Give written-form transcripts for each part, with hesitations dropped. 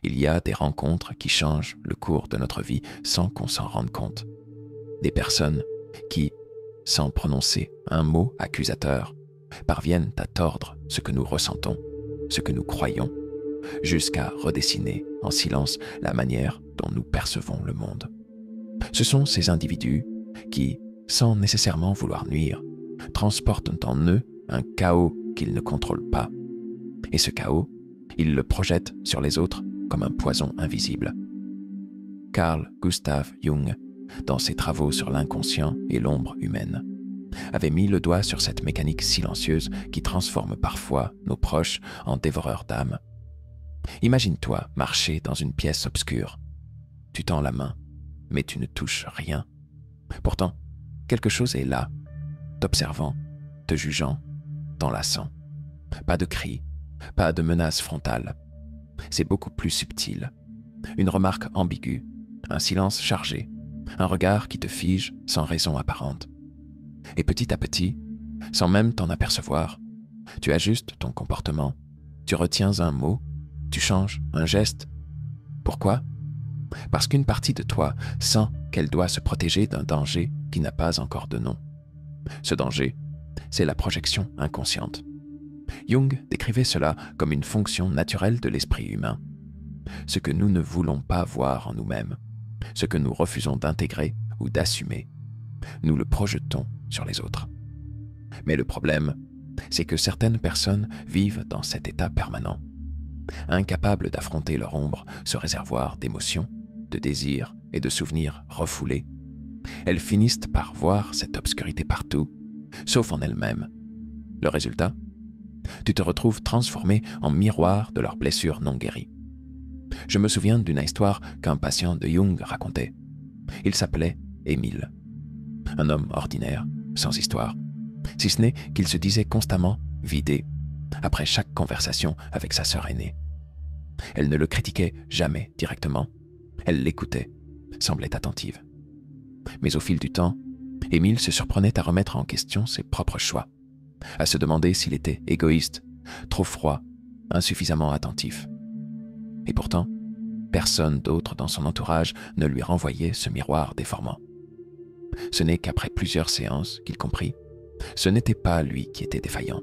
Il y a des rencontres qui changent le cours de notre vie sans qu'on s'en rende compte. Des personnes qui, sans prononcer un mot accusateur, parviennent à tordre ce que nous ressentons, ce que nous croyons, jusqu'à redessiner en silence la manière dont nous percevons le monde. Ce sont ces individus qui, sans nécessairement vouloir nuire, transportent en eux un chaos qu'ils ne contrôlent pas. Et ce chaos, ils le projettent sur les autres comme un poison invisible. Carl Gustav Jung, dans ses travaux sur l'inconscient et l'ombre humaine, avait mis le doigt sur cette mécanique silencieuse qui transforme parfois nos proches en dévoreurs d'âme. Imagine-toi marcher dans une pièce obscure. Tu tends la main, mais tu ne touches rien. Pourtant, quelque chose est là, t'observant, te jugeant, t'enlaçant. Pas de cri, pas de menace frontale. C'est beaucoup plus subtil. Une remarque ambiguë, un silence chargé, un regard qui te fige sans raison apparente. Et petit à petit, sans même t'en apercevoir, tu ajustes ton comportement, tu retiens un mot, tu changes un geste. Pourquoi ? Parce qu'une partie de toi sent qu'elle doit se protéger d'un danger qui n'a pas encore de nom. Ce danger, c'est la projection inconsciente. Jung décrivait cela comme une fonction naturelle de l'esprit humain. Ce que nous ne voulons pas voir en nous-mêmes, ce que nous refusons d'intégrer ou d'assumer, nous le projetons sur les autres. Mais le problème, c'est que certaines personnes vivent dans cet état permanent, incapables d'affronter leur ombre, ce réservoir d'émotions, de désirs et de souvenirs refoulés. Elles finissent par voir cette obscurité partout, sauf en elles-mêmes. Le résultat ? Tu te retrouves transformé en miroir de leurs blessures non guéries. Je me souviens d'une histoire qu'un patient de Jung racontait. Il s'appelait Émile. Un homme ordinaire, sans histoire, si ce n'est qu'il se disait constamment vidé après chaque conversation avec sa sœur aînée. Elle ne le critiquait jamais directement. Elle l'écoutait, semblait attentive. Mais au fil du temps, Émile se surprenait à remettre en question ses propres choix, à se demander s'il était égoïste, trop froid, insuffisamment attentif. Et pourtant, personne d'autre dans son entourage ne lui renvoyait ce miroir déformant. Ce n'est qu'après plusieurs séances qu'il comprit. Ce n'était pas lui qui était défaillant.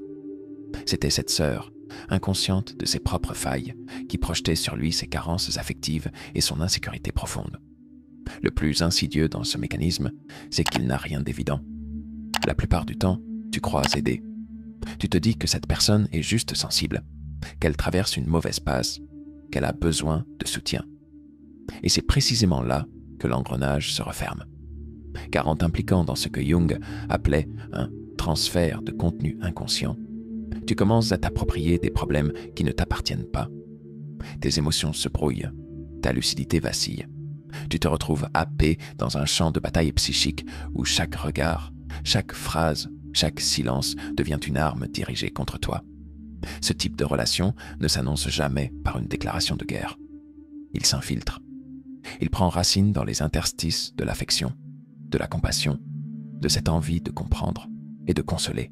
C'était cette sœur, inconsciente de ses propres failles, qui projetait sur lui ses carences affectives et son insécurité profonde. Le plus insidieux dans ce mécanisme, c'est qu'il n'a rien d'évident. La plupart du temps, tu crois aider. Tu te dis que cette personne est juste sensible, qu'elle traverse une mauvaise passe, qu'elle a besoin de soutien. Et c'est précisément là que l'engrenage se referme. Car en t'impliquant dans ce que Jung appelait un transfert de contenu inconscient, tu commences à t'approprier des problèmes qui ne t'appartiennent pas. Tes émotions se brouillent, ta lucidité vacille. Tu te retrouves happé dans un champ de bataille psychique où chaque regard, chaque phrase, chaque silence devient une arme dirigée contre toi. Ce type de relation ne s'annonce jamais par une déclaration de guerre. Il s'infiltre. Il prend racine dans les interstices de l'affection, de la compassion, de cette envie de comprendre et de consoler.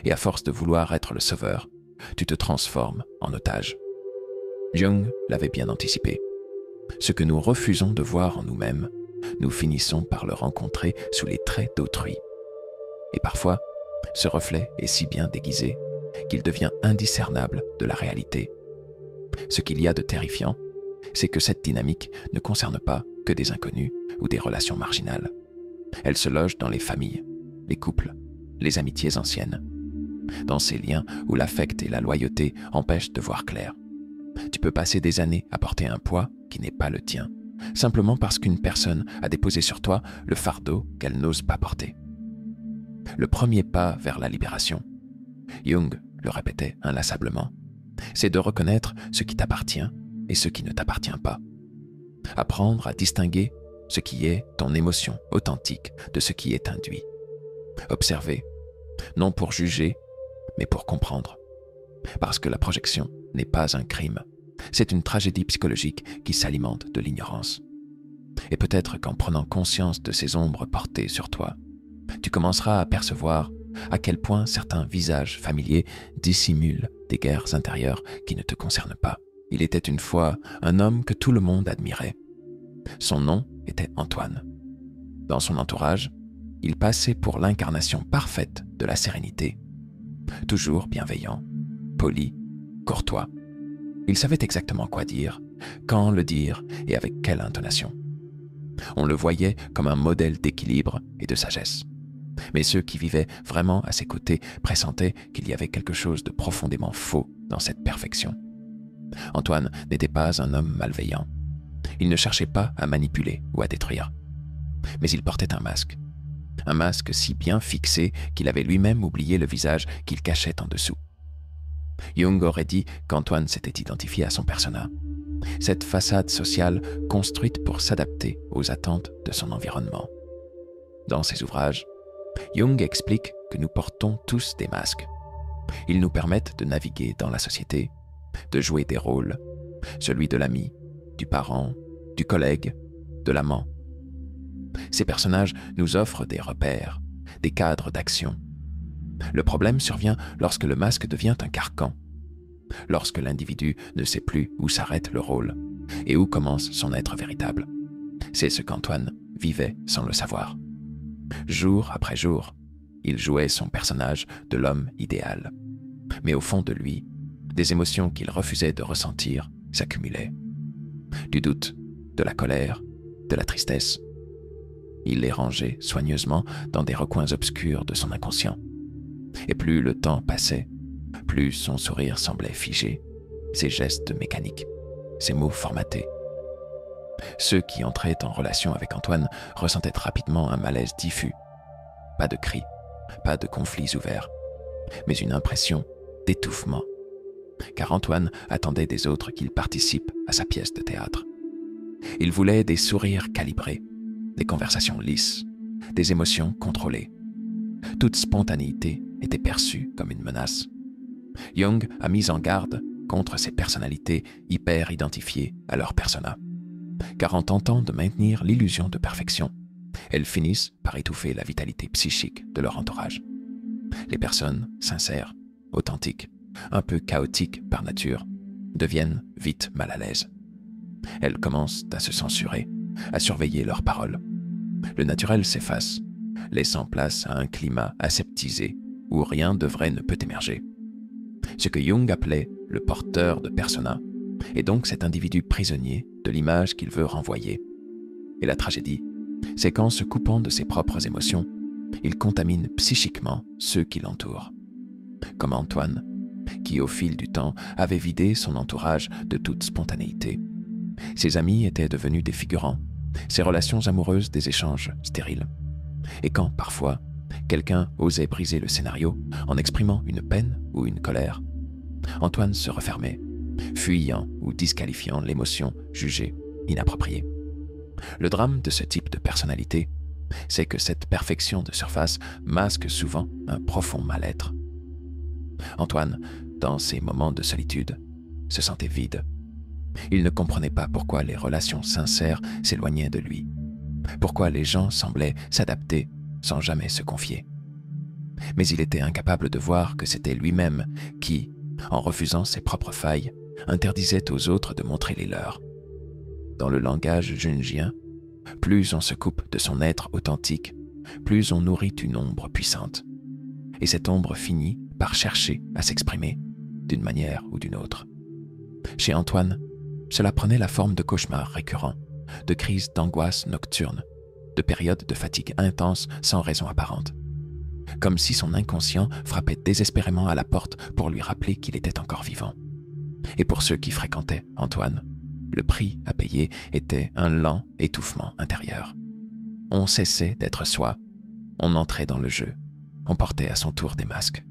Et à force de vouloir être le sauveur, tu te transformes en otage. Jung l'avait bien anticipé. Ce que nous refusons de voir en nous-mêmes, nous finissons par le rencontrer sous les traits d'autrui. Et parfois, ce reflet est si bien déguisé qu'il devient indiscernable de la réalité. Ce qu'il y a de terrifiant, c'est que cette dynamique ne concerne pas que des inconnus ou des relations marginales. Elle se loge dans les familles, les couples, les amitiés anciennes. Dans ces liens où l'affect et la loyauté empêchent de voir clair. Tu peux passer des années à porter un poids qui n'est pas le tien, simplement parce qu'une personne a déposé sur toi le fardeau qu'elle n'ose pas porter. Le premier pas vers la libération, Jung le répétait inlassablement, c'est de reconnaître ce qui t'appartient et ce qui ne t'appartient pas. Apprendre à distinguer ce qui est ton émotion authentique de ce qui est induit. Observer, non pour juger, mais pour comprendre. Parce que la projection n'est pas un crime, c'est une tragédie psychologique qui s'alimente de l'ignorance. Et peut-être qu'en prenant conscience de ces ombres portées sur toi, tu commenceras à percevoir à quel point certains visages familiers dissimulent des guerres intérieures qui ne te concernent pas il était une fois un homme que tout le monde admirait. Son nom était Antoine. Dans son entourage, il passait pour l'incarnation parfaite de la sérénité. Toujours bienveillant, poli, courtois. Il savait exactement quoi dire, quand le dire et avec quelle intonation. On le voyait comme un modèle d'équilibre et de sagesse. Mais ceux qui vivaient vraiment à ses côtés pressentaient qu'il y avait quelque chose de profondément faux dans cette perfection. Antoine n'était pas un homme malveillant. Il ne cherchait pas à manipuler ou à détruire. Mais il portait un masque si bien fixé qu'il avait lui-même oublié le visage qu'il cachait en dessous. Jung aurait dit qu'Antoine s'était identifié à son persona, cette façade sociale construite pour s'adapter aux attentes de son environnement. Dans ses ouvrages, Jung explique que nous portons tous des masques. Ils nous permettent de naviguer dans la société, de jouer des rôles, celui de l'ami, du parent, du collègue, de l'amant. Ces personnages nous offrent des repères, des cadres d'action. Le problème survient lorsque le masque devient un carcan, lorsque l'individu ne sait plus où s'arrête le rôle et où commence son être véritable. C'est ce qu'Antoine vivait sans le savoir. Jour après jour, il jouait son personnage de l'homme idéal. Mais au fond de lui, des émotions qu'il refusait de ressentir s'accumulaient. Du doute, de la colère, de la tristesse. Il les rangeait soigneusement dans des recoins obscurs de son inconscient. Et plus le temps passait, plus son sourire semblait figé, ses gestes mécaniques, ses mots formatés. Ceux qui entraient en relation avec Antoine ressentaient rapidement un malaise diffus. Pas de cris, pas de conflits ouverts, mais une impression d'étouffement. Car Antoine attendait des autres qu'il participe à sa pièce de théâtre. Il voulait des sourires calibrés, des conversations lisses, des émotions contrôlées. Toute spontanéité était perçue comme une menace. Jung a mis en garde contre ces personnalités hyper identifiées à leur persona. Car en tentant de maintenir l'illusion de perfection, elles finissent par étouffer la vitalité psychique de leur entourage. Les personnes sincères, authentiques, un peu chaotiques par nature, deviennent vite mal à l'aise. Elles commencent à se censurer, à surveiller leurs paroles. Le naturel s'efface, laissant place à un climat aseptisé où rien de vrai ne peut émerger. Ce que Jung appelait le porteur de persona est donc cet individu prisonnier de l'image qu'il veut renvoyer. Et la tragédie, c'est qu'en se coupant de ses propres émotions, il contamine psychiquement ceux qui l'entourent. Comme Antoine, qui au fil du temps avait vidé son entourage de toute spontanéité. Ses amis étaient devenus des figurants, ses relations amoureuses des échanges stériles. Et quand, parfois, quelqu'un osait briser le scénario en exprimant une peine ou une colère, Antoine se refermait, fuyant ou disqualifiant l'émotion jugée inappropriée. Le drame de ce type de personnalité, c'est que cette perfection de surface masque souvent un profond mal-être. Antoine, dans ses moments de solitude, se sentait vide. Il ne comprenait pas pourquoi les relations sincères s'éloignaient de lui, pourquoi les gens semblaient s'adapter sans jamais se confier. Mais il était incapable de voir que c'était lui-même qui, en refusant ses propres failles, interdisait aux autres de montrer les leurs. Dans le langage jungien, plus on se coupe de son être authentique, plus on nourrit une ombre puissante. Et cette ombre finit par chercher à s'exprimer d'une manière ou d'une autre. Chez Antoine, cela prenait la forme de cauchemars récurrents, de crises d'angoisse nocturnes, de périodes de fatigue intense sans raison apparente. Comme si son inconscient frappait désespérément à la porte pour lui rappeler qu'il était encore vivant. Et pour ceux qui fréquentaient Antoine, le prix à payer était un lent étouffement intérieur. On cessait d'être soi, on entrait dans le jeu, on portait à son tour des masques,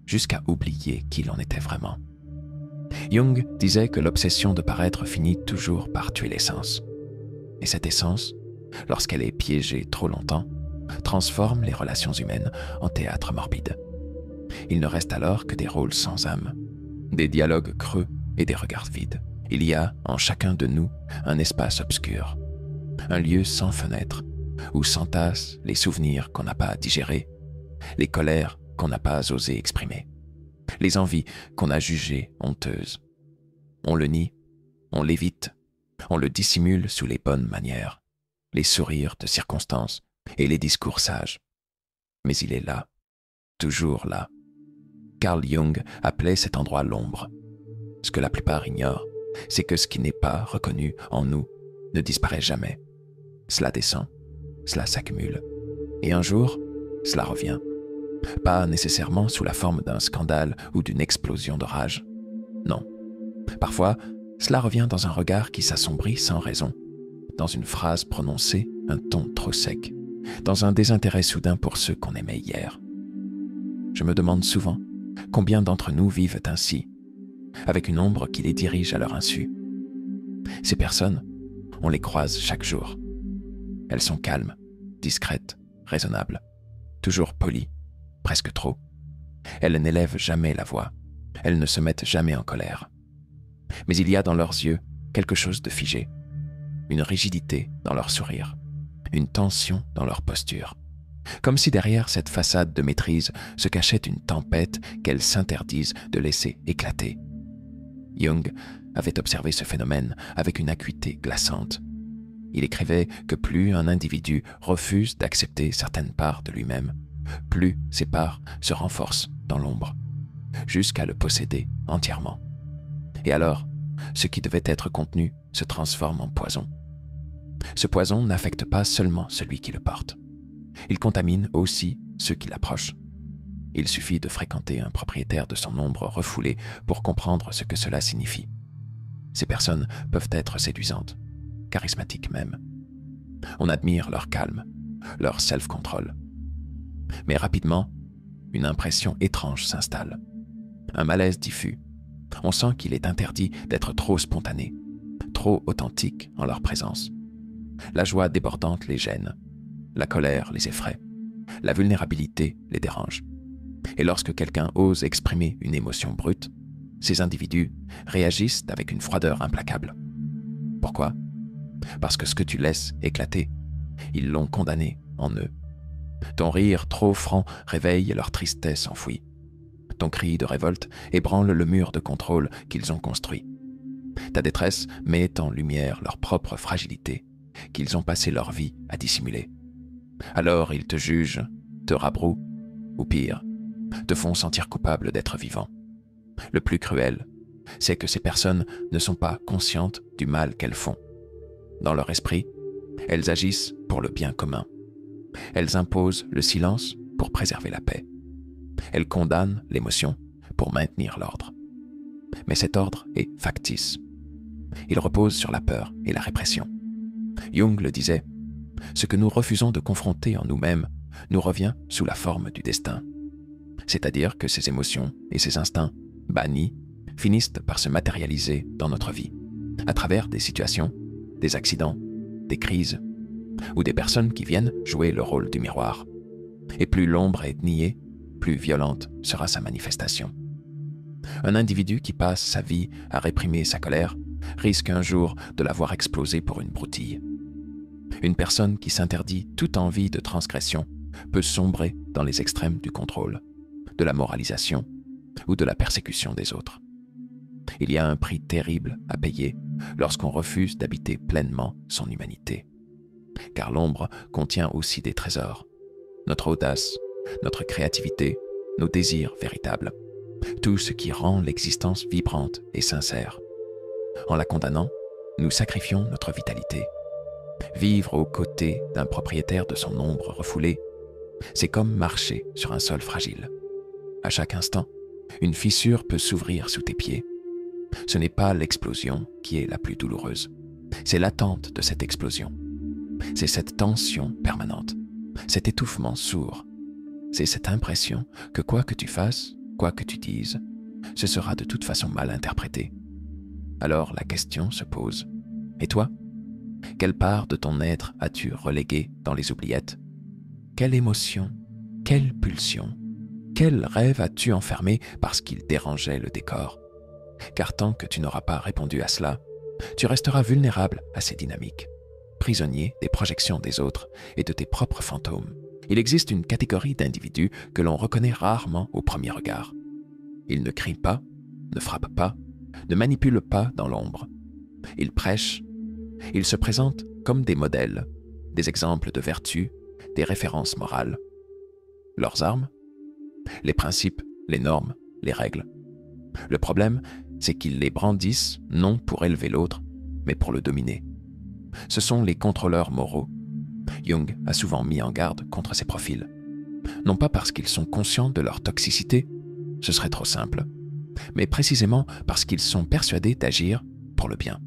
jusqu'à oublier qui l'on était vraiment. Jung disait que l'obsession de paraître finit toujours par tuer l'essence. Et cette essence, lorsqu'elle est piégée trop longtemps, transforme les relations humaines en théâtre morbide. Il ne reste alors que des rôles sans âme, des dialogues creux et des regards vides. Il y a en chacun de nous un espace obscur, un lieu sans fenêtre, où s'entassent les souvenirs qu'on n'a pas digérés, les colères qu'on n'a pas osé exprimer, les envies qu'on a jugées honteuses. On le nie, on l'évite, on le dissimule sous les bonnes manières, les sourires de circonstance et les discours sages. Mais il est là, toujours là. Carl Jung appelait cet endroit l'ombre. Ce que la plupart ignorent, c'est que ce qui n'est pas reconnu en nous ne disparaît jamais. Cela descend, cela s'accumule, et un jour, cela revient. Pas nécessairement sous la forme d'un scandale ou d'une explosion de rage. Non. Parfois, cela revient dans un regard qui s'assombrit sans raison, dans une phrase prononcée, un ton trop sec, dans un désintérêt soudain pour ceux qu'on aimait hier. Je me demande souvent combien d'entre nous vivent ainsi, avec une ombre qui les dirige à leur insu. Ces personnes, on les croise chaque jour. Elles sont calmes, discrètes, raisonnables, toujours polies, presque trop. Elles n'élèvent jamais la voix, elles ne se mettent jamais en colère. Mais il y a dans leurs yeux quelque chose de figé, une rigidité dans leur sourire, une tension dans leur posture, comme si derrière cette façade de maîtrise se cachait une tempête qu'elles s'interdisent de laisser éclater. Jung avait observé ce phénomène avec une acuité glaçante. Il écrivait que plus un individu refuse d'accepter certaines parts de lui-même, plus ces parts se renforcent dans l'ombre, jusqu'à le posséder entièrement. Et alors, ce qui devait être contenu se transforme en poison. Ce poison n'affecte pas seulement celui qui le porte. Il contamine aussi ceux qui l'approchent. Il suffit de fréquenter un propriétaire de son ombre refoulée pour comprendre ce que cela signifie. Ces personnes peuvent être séduisantes, charismatiques même. On admire leur calme, leur self-control. Mais rapidement, une impression étrange s'installe. Un malaise diffus. On sent qu'il est interdit d'être trop spontané, trop authentique en leur présence. La joie débordante les gêne, la colère les effraie, la vulnérabilité les dérange. Et lorsque quelqu'un ose exprimer une émotion brute, ces individus réagissent avec une froideur implacable. Pourquoi ? Parce que ce que tu laisses éclater, ils l'ont condamné en eux. Ton rire trop franc réveille leur tristesse enfouie. Ton cri de révolte ébranle le mur de contrôle qu'ils ont construit. Ta détresse met en lumière leur propre fragilité, qu'ils ont passé leur vie à dissimuler. Alors ils te jugent, te rabrouent, ou pire, te font sentir coupable d'être vivant. Le plus cruel, c'est que ces personnes ne sont pas conscientes du mal qu'elles font. Dans leur esprit, elles agissent pour le bien commun. Elles imposent le silence pour préserver la paix. Elles condamnent l'émotion pour maintenir l'ordre. Mais cet ordre est factice. Il repose sur la peur et la répression. Jung le disait, ce que nous refusons de confronter en nous-mêmes nous revient sous la forme du destin. C'est-à-dire que ces émotions et ces instincts, bannis, finissent par se matérialiser dans notre vie, à travers des situations, des accidents, des crises, ou des personnes qui viennent jouer le rôle du miroir. Et plus l'ombre est niée, plus violente sera sa manifestation. Un individu qui passe sa vie à réprimer sa colère risque un jour de la voir exploser pour une broutille. Une personne qui s'interdit toute envie de transgression peut sombrer dans les extrêmes du contrôle, de la moralisation ou de la persécution des autres. Il y a un prix terrible à payer lorsqu'on refuse d'habiter pleinement son humanité. Car l'ombre contient aussi des trésors, notre audace, notre créativité, nos désirs véritables, tout ce qui rend l'existence vibrante et sincère. En la condamnant, nous sacrifions notre vitalité. Vivre aux côtés d'un propriétaire de son ombre refoulée, c'est comme marcher sur un sol fragile. À chaque instant, une fissure peut s'ouvrir sous tes pieds. Ce n'est pas l'explosion qui est la plus douloureuse, c'est l'attente de cette explosion. C'est cette tension permanente, cet étouffement sourd. C'est cette impression que quoi que tu fasses, quoi que tu dises, ce sera de toute façon mal interprété. Alors la question se pose. Et toi ? Quelle part de ton être as-tu reléguée dans les oubliettes ? Quelle émotion ? Quelle pulsion ? Quel rêve as-tu enfermé parce qu'il dérangeait le décor ? Car tant que tu n'auras pas répondu à cela, tu resteras vulnérable à ces dynamiques, prisonnier des projections des autres et de tes propres fantômes. Il existe une catégorie d'individus que l'on reconnaît rarement au premier regard. Ils ne crient pas, ne frappent pas, ne manipulent pas dans l'ombre. Ils prêchent, ils se présentent comme des modèles, des exemples de vertu, des références morales. Leurs armes? Les principes, les normes, les règles. Le problème, c'est qu'ils les brandissent non pour élever l'autre, mais pour le dominer. Ce sont les contrôleurs moraux. Jung a souvent mis en garde contre ces profils. Non pas parce qu'ils sont conscients de leur toxicité, ce serait trop simple, mais précisément parce qu'ils sont persuadés d'agir pour le bien.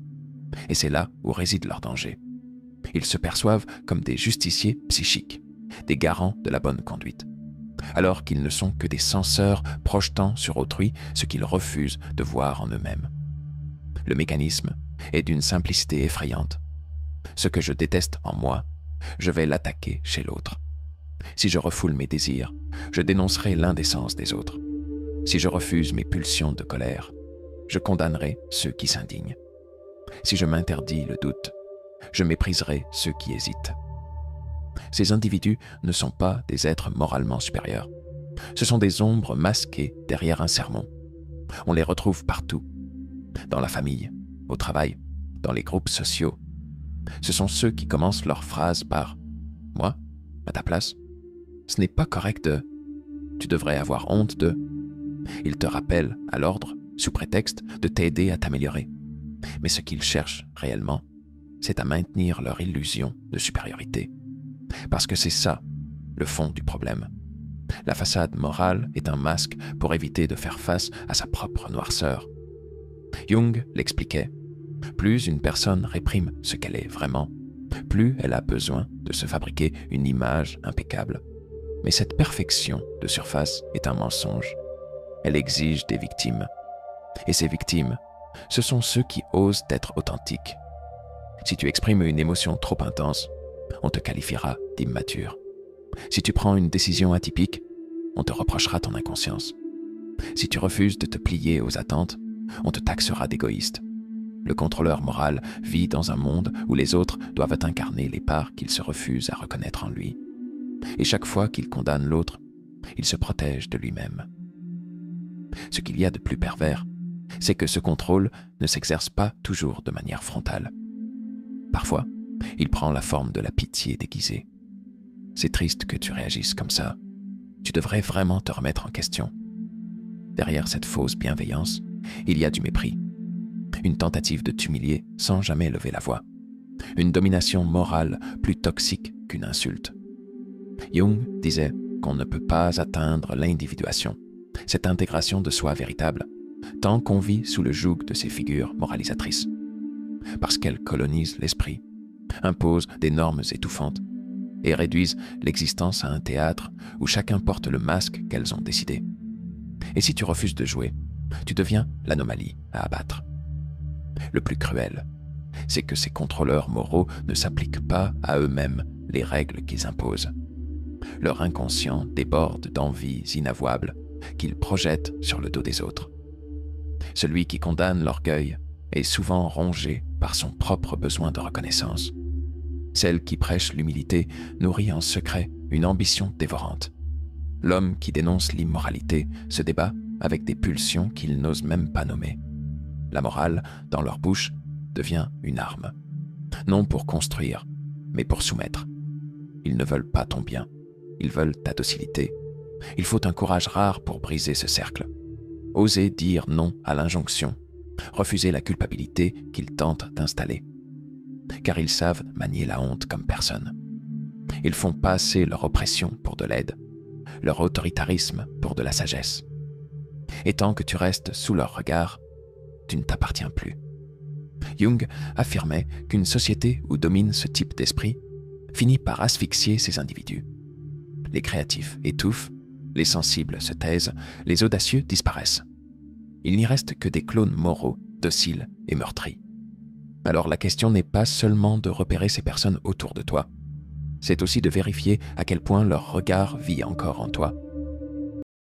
Et c'est là où réside leur danger. Ils se perçoivent comme des justiciers psychiques, des garants de la bonne conduite, alors qu'ils ne sont que des censeurs projetant sur autrui ce qu'ils refusent de voir en eux-mêmes. Le mécanisme est d'une simplicité effrayante. Ce que je déteste en moi, je vais l'attaquer chez l'autre. Si je refoule mes désirs, je dénoncerai l'indécence des autres. Si je refuse mes pulsions de colère, je condamnerai ceux qui s'indignent. Si je m'interdis le doute, je mépriserai ceux qui hésitent. Ces individus ne sont pas des êtres moralement supérieurs. Ce sont des ombres masquées derrière un sermon. On les retrouve partout, dans la famille, au travail, dans les groupes sociaux. Ce sont ceux qui commencent leurs phrases par « Moi, à ta place, ce n'est pas correct de… Tu devrais avoir honte de… » Ils te rappellent à l'ordre, sous prétexte de t'aider à t'améliorer. Mais ce qu'ils cherchent réellement, c'est à maintenir leur illusion de supériorité. Parce que c'est ça, le fond du problème. La façade morale est un masque pour éviter de faire face à sa propre noirceur. Jung l'expliquait. Plus une personne réprime ce qu'elle est vraiment, plus elle a besoin de se fabriquer une image impeccable. Mais cette perfection de surface est un mensonge. Elle exige des victimes. Et ces victimes, ce sont ceux qui osent être authentiques. Si tu exprimes une émotion trop intense, on te qualifiera d'immature. Si tu prends une décision atypique, on te reprochera ton inconscience. Si tu refuses de te plier aux attentes, on te taxera d'égoïste. Le contrôleur moral vit dans un monde où les autres doivent incarner les parts qu'il se refuse à reconnaître en lui. Et chaque fois qu'il condamne l'autre, il se protège de lui-même. Ce qu'il y a de plus pervers, c'est que ce contrôle ne s'exerce pas toujours de manière frontale. Parfois, il prend la forme de la pitié déguisée. C'est triste que tu réagisses comme ça. Tu devrais vraiment te remettre en question. Derrière cette fausse bienveillance, il y a du mépris. Une tentative de t'humilier sans jamais lever la voix. Une domination morale plus toxique qu'une insulte. Jung disait qu'on ne peut pas atteindre l'individuation, cette intégration de soi véritable, tant qu'on vit sous le joug de ces figures moralisatrices. Parce qu'elles colonisent l'esprit, imposent des normes étouffantes et réduisent l'existence à un théâtre où chacun porte le masque qu'elles ont décidé. Et si tu refuses de jouer, tu deviens l'anomalie à abattre. Le plus cruel, c'est que ces contrôleurs moraux ne s'appliquent pas à eux-mêmes les règles qu'ils imposent. Leur inconscient déborde d'envies inavouables qu'ils projettent sur le dos des autres. Celui qui condamne l'orgueil est souvent rongé par son propre besoin de reconnaissance. Celle qui prêche l'humilité nourrit en secret une ambition dévorante. L'homme qui dénonce l'immoralité se débat avec des pulsions qu'il n'ose même pas nommer. La morale, dans leur bouche, devient une arme. Non pour construire, mais pour soumettre. Ils ne veulent pas ton bien, ils veulent ta docilité. Il faut un courage rare pour briser ce cercle. Oser dire non à l'injonction, refuser la culpabilité qu'ils tentent d'installer. Car ils savent manier la honte comme personne. Ils font passer leur oppression pour de l'aide, leur autoritarisme pour de la sagesse. Et tant que tu restes sous leur regard, tu ne t'appartiens plus. Jung affirmait qu'une société où domine ce type d'esprit finit par asphyxier ces individus. Les créatifs étouffent, les sensibles se taisent, les audacieux disparaissent. Il n'y reste que des clones moraux, dociles et meurtris. Alors la question n'est pas seulement de repérer ces personnes autour de toi, c'est aussi de vérifier à quel point leur regard vit encore en toi